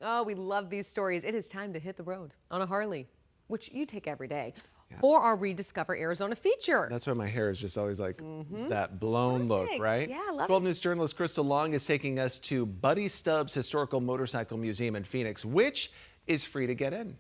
Oh, we love these stories. It is time to hit the road on a Harley, which you take every day, for our Rediscover Arizona feature. That's why my hair is just always like that blown look, right? Yeah, I love 12 it. News journalist Crystal Long is taking us to Buddy Stubbs Historical Motorcycle Museum in Phoenix, which is free to get in.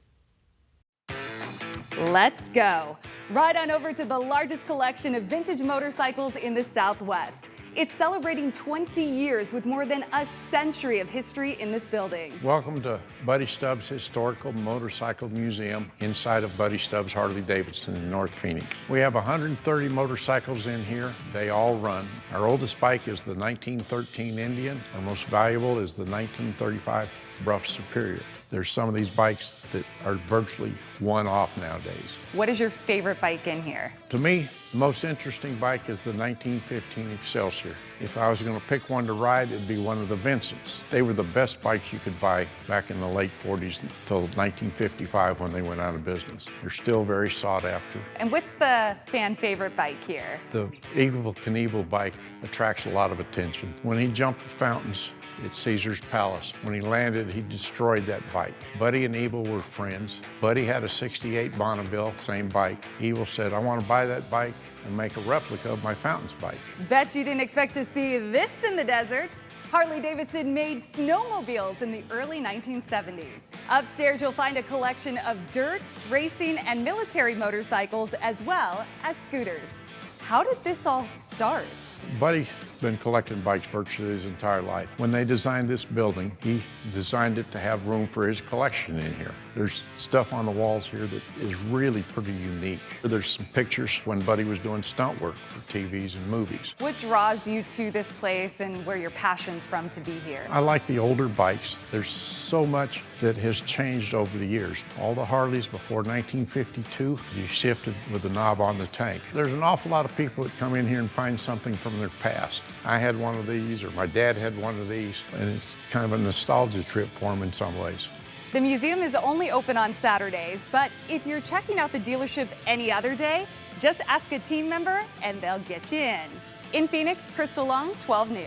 Let's go. Right on over to the largest collection of vintage motorcycles in the Southwest. It's celebrating 20 years with more than a century of history in this building. Welcome to Buddy Stubbs Historical Motorcycle Museum inside of Buddy Stubbs Harley-Davidson in North Phoenix. We have 130 motorcycles in here. They all run. Our oldest bike is the 1913 Indian. Our most valuable is the 1935 Brough Superior. There's some of these bikes that are virtually one-off nowadays. What is your favorite bike in here? To me, the most interesting bike is the 1915 Excelsior. If I was going to pick one to ride, it'd be one of the Vincents. They were the best bikes you could buy back in the late 40s until 1955 when they went out of business. They're still very sought after. And what's the fan favorite bike here? The Evel Knievel bike attracts a lot of attention. When he jumped the fountains at Caesar's Palace, when he landed, he destroyed that bike. Buddy and Evel were friends. Buddy had a 68 Bonneville, same bike. Evel said, I want to buy that bike and make a replica of my Fountains bike. Bet you didn't expect to see this in the desert. Harley-Davidson made snowmobiles in the early 1970s. Upstairs, you'll find a collection of dirt, racing, and military motorcycles, as well as scooters. How did this all start? Buddy's been collecting bikes virtually his entire life. When they designed this building, he designed it to have room for his collection in here. There's stuff on the walls here that is really pretty unique. There's some pictures when Buddy was doing stunt work for TVs and movies. What draws you to this place and where your passion's from to be here? I like the older bikes. There's so much that has changed over the years. All the Harleys before 1952, you shifted with the knob on the tank. There's an awful lot of people that come in here and find something from their past. I had one of these, or my dad had one of these, and it's kind of a nostalgia trip for them in some ways. The museum is only open on Saturdays, but if you're checking out the dealership any other day, just ask a team member and they'll get you in. In Phoenix, Crystal Long, 12 News.